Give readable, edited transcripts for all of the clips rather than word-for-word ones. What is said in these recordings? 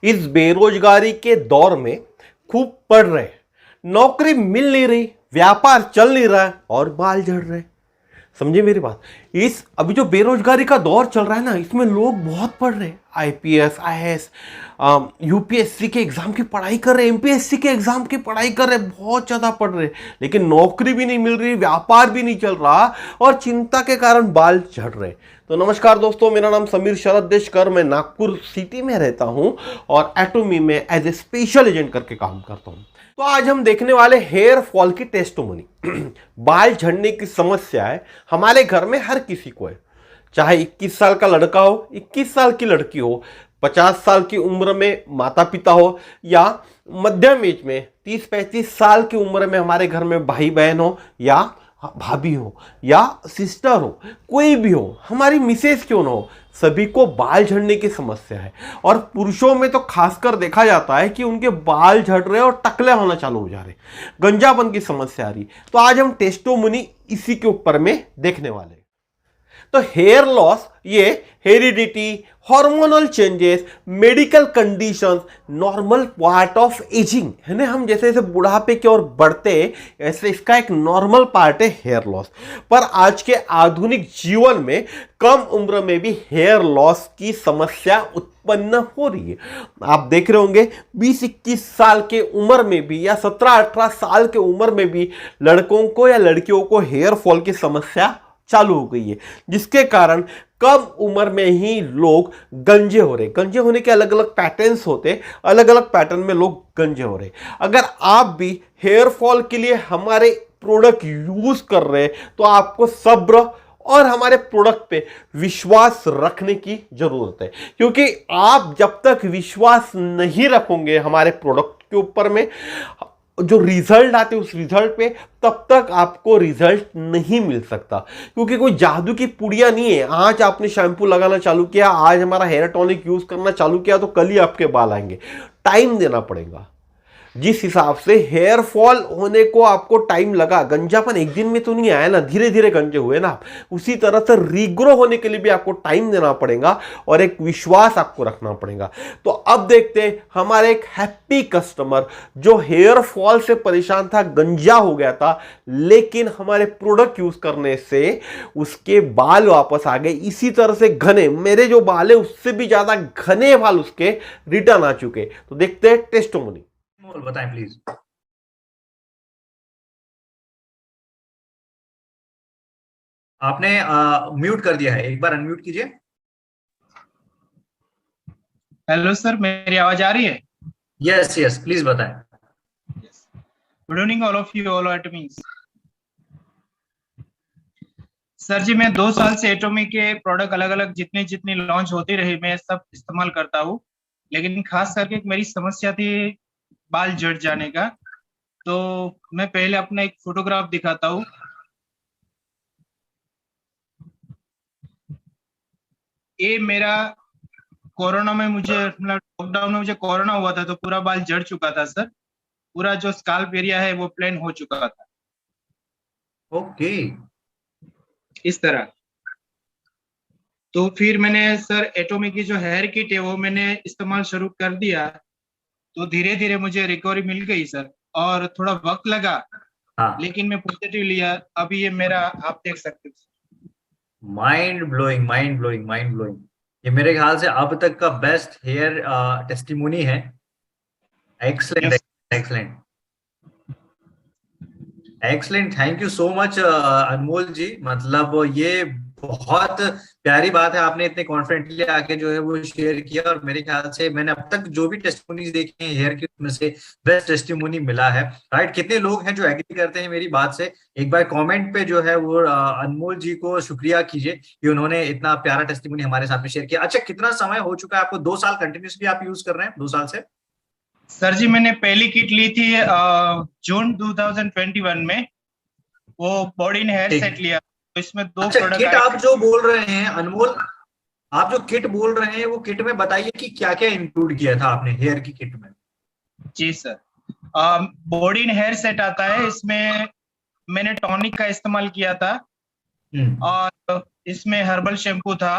इस बेरोजगारी के दौर में खूब पढ़ रहे, नौकरी मिल नहीं रही, व्यापार चल नहीं रहा है और बाल झड़ रहे। समझे मेरी बात। इस अभी जो बेरोजगारी का दौर चल रहा है ना, इसमें लोग बहुत पढ़ रहे हैं, आईपीएस, आईएएस, यूपीएससी के एग्जाम की पढ़ाई कर रहे हैं, एमपीएससी के एग्जाम की पढ़ाई कर रहे हैं, बहुत ज्यादा पढ़ रहे हैं, लेकिन नौकरी भी नहीं मिल रही, व्यापार भी नहीं चल रहा और चिंता के कारण बाल झड़ रहे। तो नमस्कार दोस्तों, मेरा नाम समीर शरद देशकर, मैं नागपुर सिटी में रहता हूं और एटोमी में एज ए स्पेशल एजेंट करके काम करता हूं। तो आज हम देखने वाले हेयर फॉल की टेस्टोमनी। बाल झड़ने की समस्या है हमारे घर में हर किसी को है, चाहे 21 साल का लड़का हो, 21 साल की लड़की हो, 50 साल की उम्र में माता पिता हो या मध्यम एज में 30-35 साल की उम्र में हमारे घर में भाई बहन हो या भाभी हो या सिस्टर हो, कोई भी हो, हमारी मिसेज क्यों ना हो, सभी को बाल झड़ने की समस्या है। और पुरुषों में तो खासकर देखा जाता है कि उनके बाल झड़ रहे और टकले होना चालू हो जा रहे, गंजापन की समस्या आ रही। तो आज हम टेस्टोमनी इसी के ऊपर में देखने वाले। तो हेयर लॉस ये heredity, hormonal changes, medical conditions, normal part of ageing है ना। हम जैसे जैसे बुढ़ापे की ओर बढ़ते ऐसे इसका एक नॉर्मल पार्ट है हेयर लॉस। पर आज के आधुनिक जीवन में कम उम्र में भी हेयर लॉस की समस्या उत्पन्न हो रही है। आप देख रहे होंगे 20-21 साल के उम्र में भी या 17-18 साल के उम्र में भी लड़कों को या लड़कियों को हेयर फॉल की समस्या चालू हो गई है, जिसके कारण कम उम्र में ही लोग गंजे हो रहे। गंजे होने के अलग अलग पैटर्न्स होते, अलग अलग पैटर्न में लोग गंजे हो रहे। अगर आप भी हेयर फॉल के लिए हमारे प्रोडक्ट यूज कर रहे हैं तो आपको सब्र और हमारे प्रोडक्ट पे विश्वास रखने की जरूरत है, क्योंकि आप जब तक विश्वास नहीं रखोगे हमारे प्रोडक्ट के ऊपर में, जो रिजल्ट आते उस रिजल्ट पे, तब तक आपको रिजल्ट नहीं मिल सकता। क्योंकि कोई जादू की पुड़िया नहीं है, आज आपने शैम्पू लगाना चालू किया, आज हमारा हेयर टॉनिक यूज करना चालू किया तो कल ही आपके बाल आएंगे। टाइम देना पड़ेगा। जिस हिसाब से हेयर फॉल होने को आपको टाइम लगा, गंजापन एक दिन में तो नहीं आया ना, धीरे धीरे गंजे हुए ना, उसी तरह से रीग्रो होने के लिए भी आपको टाइम देना पड़ेगा और एक विश्वास आपको रखना पड़ेगा। तो अब देखते हैं हमारे एक हैप्पी कस्टमर जो हेयर फॉल से परेशान था, गंजा हो गया था, लेकिन हमारे प्रोडक्ट यूज करने से उसके बाल वापस आ गए। इसी तरह से घने, मेरे जो बाल है उससे भी ज्यादा घने बाल उसके रिटर्न आ चुके। तो देखते हैं टेस्टोमनी। बताएं प्लीज। आपने म्यूट कर दिया है, एक बार अनम्यूट कीजिए। हेलो सर, मेरी आवाज आ रही है? यस यस, प्लीज बताएं। Good evening all of you, all atomics. Sir ji, मैं 2 साल से एटॉमी के प्रोडक्ट अलग अलग जितनी जितनी लॉन्च होती रही मैं सब इस्तेमाल करता हूँ, लेकिन खास करके एक मेरी समस्या थी बाल झड़ जाने का। तो मैं पहले अपना एक फोटोग्राफ दिखाता हूँ। ये मेरा कोरोना में मुझे, मतलब लॉकडाउन में मुझे कोरोना हुआ था तो पूरा बाल झड़ चुका था सर। पूरा जो स्काल्प एरिया है वो प्लेन हो चुका था। ओके। इस तरह। तो फिर मैंने सर एटॉमी की जो हेयर किट है वो मैंने इस्तेमाल शुरू कर दिया, तो धीरे धीरे मुझे रिकवरी मिल गई सर, और थोड़ा वक्त लगा। हाँ, लेकिन मैं पॉजिटिव लिया। अभी ये मेरा, आप देख सकते हो। Mind blowing, mind blowing, mind blowing. ये मेरे ख्याल से अब तक का बेस्ट हेयर टेस्टिमोनी है। Excellent, excellent, excellent. Thank you so much Anmol ji. मतलब ये बहुत प्यारी बात है, आपने इतने कॉन्फिडेंटली आके जो है वो शेयर किया। और मेरे ख्याल से मैंने अब तक जो भी टेस्टिमोनीज देखी हैं हेयर की, उसमें से बेस्ट टेस्टिमोनी मिला है। राइट, कितने लोग हैं जो एग्री करते हैं मेरी बात से? एक बार कमेंट पे जो है वो अनमोल जी को शुक्रिया कीजिए कि उन्होंने इतना प्यारा टेस्टिमोनी हमारे साथ में शेयर किया। अच्छा, कितना समय हो चुका है आपको? 2 साल कंटिन्यूसली आप यूज कर रहे हैं? 2 साल से? सर जी, मैंने पहली किट ली थी जून 2021 में। वो बॉडी इन हेयर सेट लिया, तो इसमें 2 अच्छा, प्रोडक्ट किट आए आप थे। जो बोल रहे हैं अनमोल, आप जो किट बोल रहे हैं वो किट में बताइए कि क्या क्या इंक्लूड किया था आपने हेयर की किट में? जी sir, body in hair set आता है, इसमें मैंने टॉनिक का इस्तेमाल किया था, और इसमें हर्बल शैम्पू था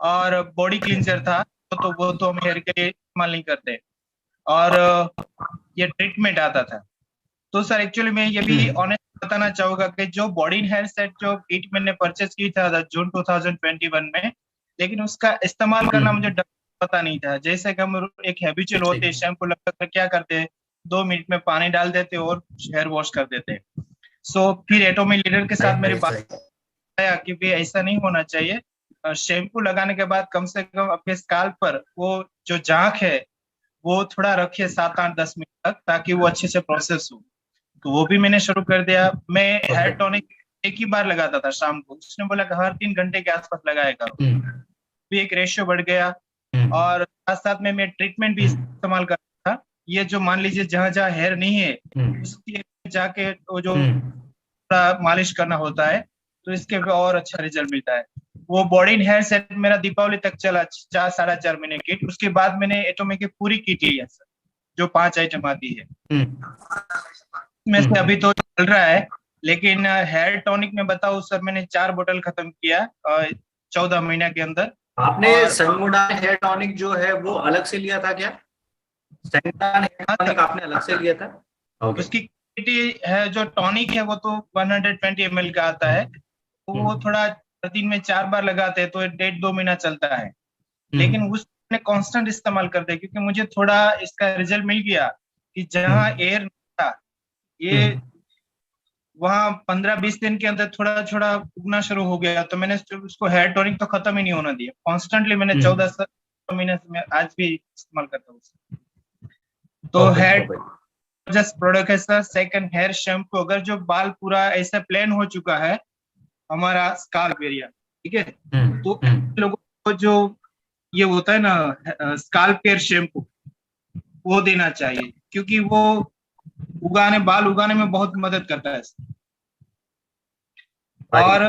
और बॉडी क्लींजर था। तो वो तो हम हेयर के लिए इस्तेमाल नहीं करते। और ये ट्रीटमेंट आता था। तो सर एक्चुअली मैं ये भी ऑनेस्ट बताना चाहूंगा कि जो बॉडी हेयर सेट जो किट मैंने परचेज की था जून 2021 में, लेकिन उसका इस्तेमाल करना मुझे पता नहीं था। जैसे कि हम एक हैबिचुअल होते हैं, शैम्पू लगाकर क्या करते हैं, 2 मिनट में पानी डाल देते और हेयर वॉश कर देते हैं। सो फिर एटॉमी लीडर के साथ मेरी बात आया कि भाई ऐसा नहीं होना चाहिए। शैम्पू लगाने के बाद कम से कम अपने स्काल्प पर वो जो जांक है वो थोड़ा रखिए 7-8-10 मिनट तक, ताकि वो अच्छे से प्रोसेस हो। तो वो भी मैंने शुरू कर दिया। मैं हेयर टॉनिक एक ही बार लगाता था शाम को, उसने बोला कि हर 3 घंटे के आसपास लगाया करो। भी एक रेशियो बढ़ गया। और साथ साथ में मैं ट्रीटमेंट भी इस्तेमाल करता था। ये जो मान लीजिए जहाँ जहाँ हेयर नहीं है उसकी जाके वो जो थोड़ा मालिश करना होता है, तो इसके भी और अच्छा रिजल्ट मिलता है। वो बॉडी हेयर सेट मेरा दीपावली तक चला, 4-4.5 महीने किट। उसके बाद मैंने एटोमी की पूरी किट लिया सर, जो 5 आइटम आती है। में से अभी तो चल रहा है, लेकिन हेयर टॉनिक में बताऊं सर, मैंने 4 बोतल खत्म किया 14 महीने के अंदर। आपने संगोडान हेयर टॉनिक जो है वो अलग से लिया था क्या? संगोडान हेयर टॉनिक आपने अलग से लिया था? उसकी क्वांटिटी है जो टॉनिक है वो तो 120 ml का आता है। तो वो थोड़ा दिन में 4 बार लगाते हैं तो 1.5-2 महीना चलता है। लेकिन उसने कांस्टेंट इस्तेमाल करते हैं, क्योंकि मुझे थोड़ा इसका रिजल्ट मिल गया कि जहाँ एयर था ये वहाँ 15-20 दिन के अंदर थोड़ा थोड़ा उगना शुरू हो गया। तो मैंने उसको हेयर टॉनिक तो खत्म ही नहीं होना दिया, कॉन्स्टेंटली मैंने 14 महीने में आज भी इस्तेमाल करता हूँ। तो हेयर जस्ट प्रोडक्ट है सर। Second, hair shampoo. अगर जो बाल पूरा ऐसा प्लेन हो चुका है हमारा स्काल्प एरिया, ठीक है, तो लोगों को जो ये होता है ना स्काल्प केयर शैम्पू, वो देना चाहिए, क्योंकि वो बाल उगाने में बहुत मदद करता है। और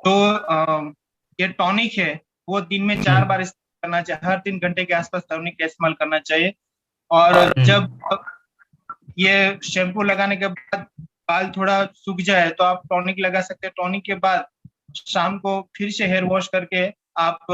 जो ये टॉनिक है वो दिन में 4 बार इस्तेमाल करना चाहिए, हर 3 घंटे के आसपास टॉनिक का इस्तेमाल करना चाहिए। और जब ये शैम्पू लगाने के बाद बाल थोड़ा सूख जाए तो आप टॉनिक लगा सकते हैं। टॉनिक के बाद शाम को फिर से हेयर वॉश करके आप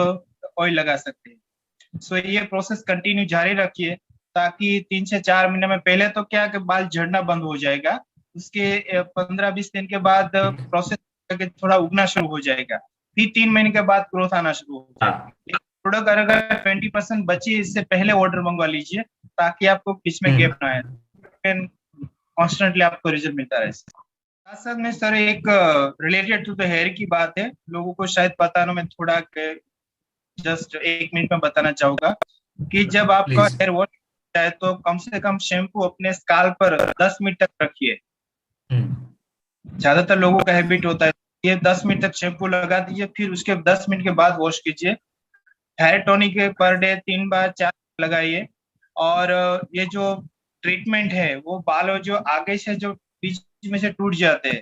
ऑयल लगा सकते हैं। सो ये प्रोसेस कंटिन्यू जारी रखिए, ताकि 3 से 4 महीने में, पहले तो क्या कि बाल झड़ना बंद हो जाएगा, उसके 15-20 दिन के बाद प्रोसेस करके थोड़ा उगना शुरू हो जाएगा, फिर 3 महीने के बाद ग्रोथ आना शुरू हो जाएगा। प्रोडक्ट अगर 20% बची, इससे पहले ऑर्डर मंगवा लीजिए, ताकि आपको बीच में गैप ना आए, कॉन्स्टेंटली आपको रिजल्ट मिलता रहे। साथ साथ में सर एक रिलेटेड टू द हेयर की बात है, लोगों को शायद पता ना, मैं थोड़ा जस्ट 1 मिनट में बताना चाहूंगा कि जब आपका हेयर वॉश जाए तो कम से कम शैम्पू अपने स्काल्प पर 10 मिनट तक रखिए। ज्यादातर लोगों का हैबिट होता है ये 10 मिनट तक शैम्पू लगा दीजिए, फिर उसके 10 मिनट के बाद वॉश कीजिए। हेयर टॉनिक पर डे 3 बार 4 लगाइए। और ये जो ट्रीटमेंट है वो बाल जो आगे से जो बीच में से टूट जाते हैं,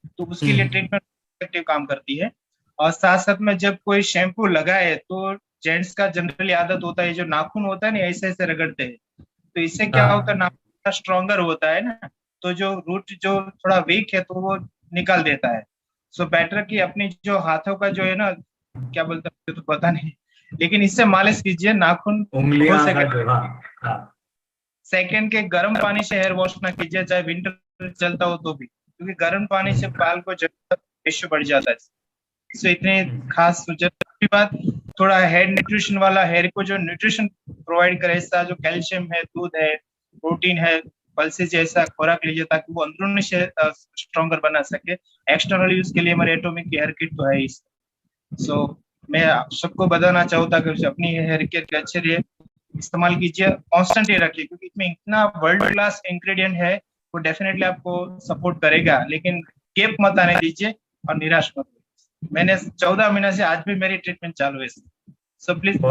तो उसके लिए ट्रीटमेंट इफेक्टिव काम करती है। और साथ साथ में जब कोई शैम्पू लगाए तो जेंट्स का जनरली आदत होता है, जो नाखून होता है ना ऐसे ऐसे रगड़ते हैं, तो इससे क्या होता है, नाखून स्ट्रॉन्गर होता है ना, तो जो रूट जो थोड़ा वीक है तो वो निकाल देता है। सो बेटर कि अपनी जो हाथों का जो है ना, क्या बोलते हैं तो पता नहीं, लेकिन इससे मालिश कीजिए नाखून हो सके। सेकंड के गर्म पानी से हेयर वॉश ना कीजिए, चाहे विंटर चलता हो तो भी, क्योंकि गर्म पानी से बाल को रेशियो बढ़ जाता है। सो इतने खास जरूरी बात, थोड़ा हेयर न्यूट्रिशन वाला, हेयर को जो न्यूट्रिशन प्रोवाइड करे, ऐसा जो कैल्शियम है, दूध है, प्रोटीन है, पल्सेस जैसा खुराक लीजिए, ताकि वो अंदरूनी से स्ट्रॉन्गर बना सके। एक्सटर्नल यूज के लिए हमारे एटॉमिक की हेयर किट तो है ही। सो मैं सबको बताना चाहता कि अपनी हेयर केयर के अच्छे लिए इस्तेमाल कीजिए, कांस्टेंट ये रखिए, क्योंकि इसमें इतना वर्ल्ड क्लास इंग्रेडिएंट है, वो डेफिनेटली आपको सपोर्ट करेगा। लेकिन गैप मत आने दीजिए और निराश मत होइए। मैंने 14 महीने से आज भी मेरी ट्रीटमेंट चालू है, so please.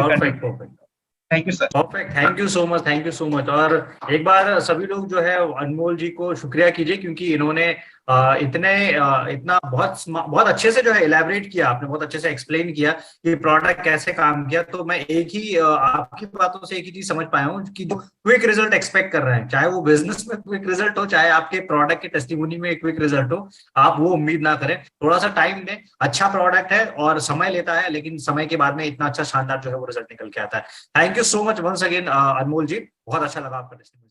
Thank you sir. Perfect, thank you so much, thank you so much. और एक बार सभी लोग जो है अनमोल जी को शुक्रिया कीजिए, क्योंकि इन्होंने इतना बहुत अच्छे से जो है इलेबरेट किया आपने, बहुत अच्छे से एक्सप्लेन किया कि प्रोडक्ट कैसे काम किया। तो मैं एक ही आपकी बातों से एक ही चीज समझ पाया हूँ कि जो क्विक रिजल्ट एक्सपेक्ट कर रहे हैं, चाहे वो बिजनेस में क्विक रिजल्ट हो, चाहे आपके प्रोडक्ट के टेस्टिमोनी में क्विक रिजल्ट हो, आप वो उम्मीद ना करें। थोड़ा सा टाइम दें, अच्छा प्रोडक्ट है और समय लेता है, लेकिन समय के बाद में इतना अच्छा शानदार जो है वो रिजल्ट निकल के आता है। Thank you so much once again Anmol ji, बहुत अच्छा लगा आपका टेस्टिमोनी।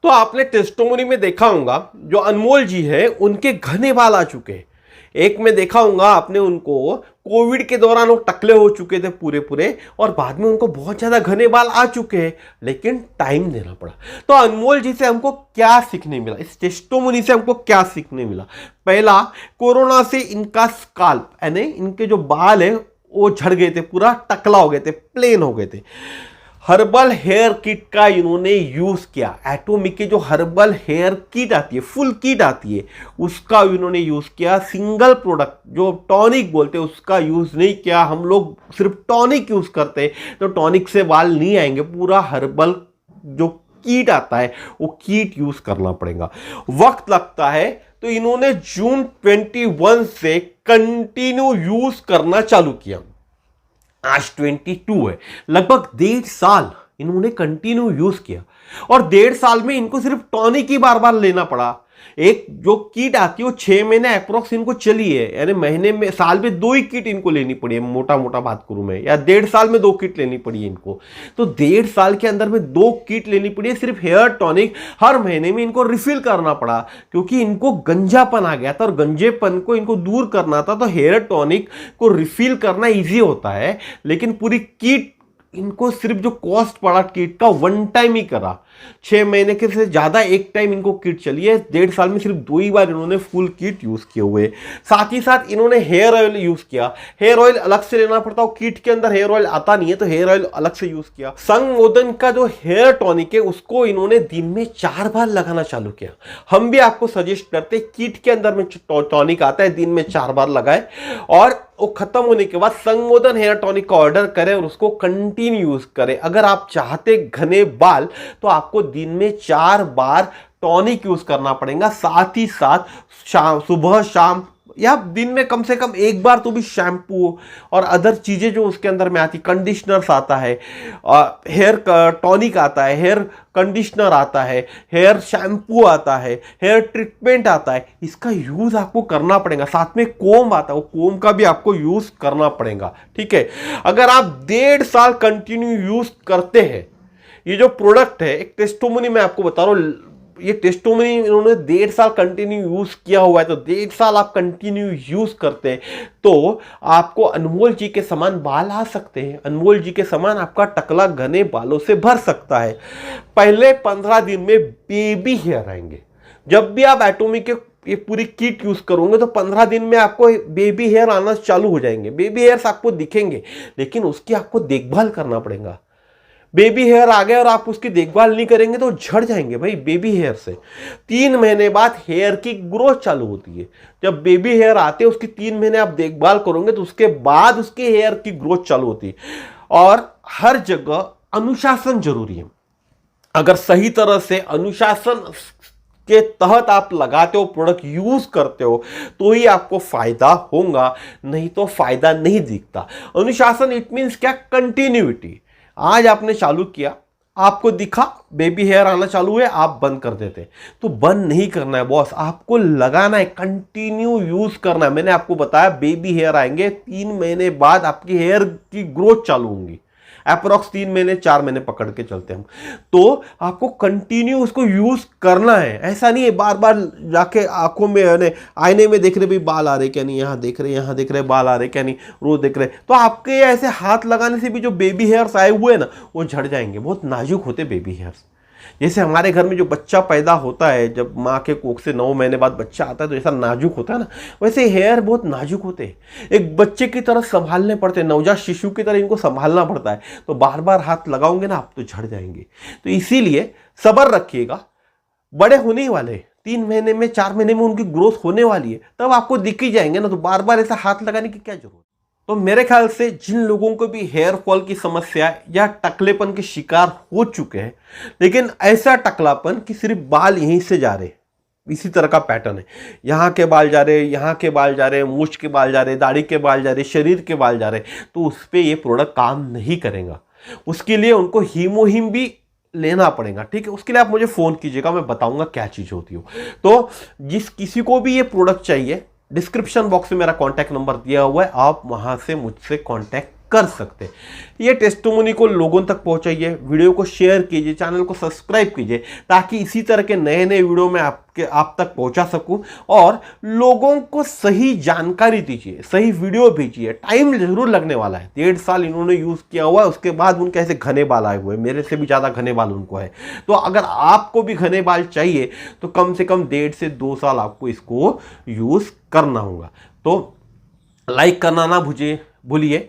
तो आपने टेस्टोमनी में देखा होगा जो अनमोल जी है उनके घने बाल आ चुके हैं। एक में देखा होगा आपने उनको कोविड के दौरान वो टकले हो चुके थे पूरे पूरे, और बाद में उनको बहुत ज्यादा घने बाल आ चुके हैं, लेकिन टाइम देना पड़ा। तो अनमोल जी से हमको क्या सीखने मिला, इस टेस्टोमनी से हमको क्या सीखने मिला? पहला, कोरोना से इनका स्काल्प यानी इनके जो बाल है वो झड़ गए थे, पूरा टकला हो गए थे, प्लेन हो गए थे। हर्बल हेयर किट का इन्होंने यूज किया। एटोमिक की जो हर्बल हेयर किट आती है, फुल किट आती है, उसका इन्होंने यूज किया। सिंगल प्रोडक्ट जो टॉनिक बोलते हैं उसका यूज नहीं किया। हम लोग सिर्फ टॉनिक यूज करते हैं तो टॉनिक से बाल नहीं आएंगे, पूरा हर्बल जो कीट आता है वो कीट यूज करना पड़ेगा, वक्त लगता है। तो इन्होंने जून 21 से कंटिन्यू यूज करना चालू किया। आज 22 है, लगभग 1.5 साल इन्होंने कंटिन्यू यूज किया, और 1.5 साल में इनको सिर्फ टॉनिक ही बार बार लेना पड़ा। एक जो किट आती है वो 6 महीने अप्रोक्स इनको चली है, यानी महीने में, साल में 2 ही किट इनको लेनी पड़ी है, मोटा मोटा बात करूं मैं, या 1.5 साल में 2 किट लेनी पड़ी है इनको। तो 1.5 साल के अंदर में 2 किट लेनी पड़ी है सिर्फ हेयर टॉनिक। हर महीने में इनको रिफिल करना पड़ा, क्योंकि इनको गंजापन आ गया था और गंजेपन को इनको दूर करना था। तो हेयर टॉनिक को रिफिल करना ईजी होता है, लेकिन पूरी किट इनको सिर्फ जो कॉस्ट पड़ा किट का 1 टाइम ही करा। 6 महीने के से ज्यादा एक टाइम इनको किट चली है। 1.5 साल में सिर्फ 2 ही बार इन्होंने फुल किट यूज किए हुए। साथ ही साथ इन्होंने हेयर ऑयल यूज किया। हेयर ऑयल अलग से लेना पड़ता, किट के अंदर हेयर ऑयल आता नहीं है, तो हेयर ऑयल अलग से यूज किया। संगमोदन का जो हेयर टॉनिक है उसको इन्होंने दिन में 4 बार लगाना चालू किया। हम भी आपको सजेस्ट करते, किट के अंदर में टॉनिक आता है, दिन में 4 बार लगाए, और वो खत्म होने के बाद संगमोदन हेयर टॉनिक का ऑर्डर करें और उसको कंटिन्यू यूज करें। अगर आप चाहते घने बाल तो आपको दिन में 4 बार टॉनिक यूज करना पड़ेगा। साथ ही साथ शाम, सुबह शाम, या दिन में कम से कम 1 बार तो भी शैम्पू और अदर चीजें जो उसके अंदर में आती, कंडीशनर्स आता है, हेयर टॉनिक आता है, हेयर कंडीशनर आता है, हेयर शैम्पू आता है, हेयर ट्रीटमेंट आता है, इसका यूज आपको करना पड़ेगा। साथ में कोम आता है, वो कोम का भी आपको यूज करना पड़ेगा। ठीक है, अगर आप 1.5 साल कंटिन्यू यूज करते हैं, ये जो प्रोडक्ट है, एक टेस्टोमनी मैं आपको बता रहा हूं, ये टेस्टोमनी इन्होंने 1.5 साल कंटिन्यू यूज किया हुआ है। तो 1.5 साल आप कंटिन्यू यूज करते हैं तो आपको अनमोल जी के समान बाल आ सकते हैं। अनमोल जी के समान आपका टकला घने बालों से भर सकता है। पहले 15 दिन में बेबी हेयर आएंगे। जब भी आप एटोमिक के ये पूरी किट यूज करोगे तो 15 दिन में आपको बेबी हेयर आना चालू हो जाएंगे। बेबी हेयर्स आपको दिखेंगे, लेकिन उसकी आपको देखभाल करना पड़ेगा। बेबी हेयर आ गए और आप उसकी देखभाल नहीं करेंगे तो झड़ जाएंगे भाई बेबी हेयर से। 3 महीने बाद हेयर की ग्रोथ चालू होती है। जब बेबी हेयर आते हैं उसकी 3 महीने आप देखभाल करोगे तो उसके बाद उसके हेयर की ग्रोथ चालू होती है। और हर जगह अनुशासन जरूरी है। अगर सही तरह से अनुशासन के तहत आप लगाते हो, प्रोडक्ट यूज करते हो, तो ही आपको फायदा होगा, नहीं तो फायदा नहीं दिखता। अनुशासन इट मीन्स क्या? कंटिन्यूटी। आज आपने चालू किया, आपको दिखा बेबी हेयर आना चालू है, आप बंद कर देते, तो बंद नहीं करना है बॉस, आपको लगाना है, कंटिन्यू यूज करना है। मैंने आपको बताया बेबी हेयर आएंगे, 3 महीने बाद आपकी हेयर की ग्रोथ चालू होंगी, अप्रोक्स 3 महीने 4 महीने पकड़ के चलते हम। तो आपको कंटिन्यू उसको यूज करना है। ऐसा नहीं है बार बार जाके आंखों में आईने में देख रहे भाई बाल आ रहे क्या नहीं, यहाँ देख रहे, यहाँ देख रहे बाल आ रहे क्या नहीं, रोज देख रहे, तो आपके ऐसे हाथ लगाने से भी जो बेबी हेयर्स आए हुए हैं ना वो झड़ जाएंगे। बहुत नाजुक होते बेबी हेयर्स। जैसे हमारे घर में जो बच्चा पैदा होता है, जब माँ के कोख से 9 महीने बाद बच्चा आता है तो ऐसा नाजुक होता है ना, वैसे हेयर बहुत नाजुक होते हैं। एक बच्चे की तरह संभालने पड़ते हैं, नवजात शिशु की तरह इनको संभालना पड़ता है। तो बार बार हाथ लगाओगे ना आप तो झड़ जाएंगे। तो इसीलिए सब्र रखिएगा, बड़े होने वाले 3 महीने में 4 महीने में उनकी ग्रोथ होने वाली है, तब आपको दिख ही जाएंगे ना। तो बार बार ऐसा हाथ लगाने की क्या जरूरत। तो मेरे ख्याल से जिन लोगों को भी हेयर फॉल की समस्या या टकलेपन के शिकार हो चुके हैं, लेकिन ऐसा टकलापन कि सिर्फ बाल यहीं से जा रहे, इसी तरह का पैटर्न है, यहाँ के बाल जा रहे, यहाँ के बाल जा रहे, मूछ के बाल जा रहे, दाढ़ी के बाल जा रहे, शरीर के बाल जा रहे, तो उस पर ये प्रोडक्ट काम नहीं करेगा। उसके लिए उनको हीमोहिम भी लेना पड़ेगा, ठीक है। उसके लिए आप मुझे फ़ोन कीजिएगा, मैं बताऊंगा क्या चीज़ होती हो। तो जिस किसी को भी ये प्रोडक्ट चाहिए, डिस्क्रिप्शन बॉक्स में मेरा कॉन्टैक्ट नंबर दिया हुआ है, आप वहाँ से मुझसे कॉन्टैक्ट कर सकते हैं। ये टेस्टिमोनी को लोगों तक पहुंचाइए, वीडियो को शेयर कीजिए, चैनल को सब्सक्राइब कीजिए, ताकि इसी तरह के नए नए वीडियो मैं आप तक पहुंचा सकूं और लोगों को सही जानकारी दीजिए, सही वीडियो भेजिए। टाइम जरूर लगने वाला है, 1.5 साल इन्होंने यूज़ किया हुआ है, उसके बाद उनके ऐसे घने बाल आए हुए हैं, मेरे से भी ज़्यादा घने बाल उनको है। तो अगर आपको भी घने बाल चाहिए तो कम से कम 1.5 से 2 साल आपको इसको यूज़ करना होगा। तो लाइक करना ना भूलिए,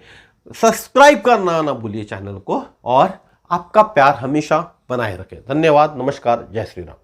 सब्सक्राइब करना ना भूलिए चैनल को, और आपका प्यार हमेशा बनाए रखें। धन्यवाद, नमस्कार, जय श्री राम।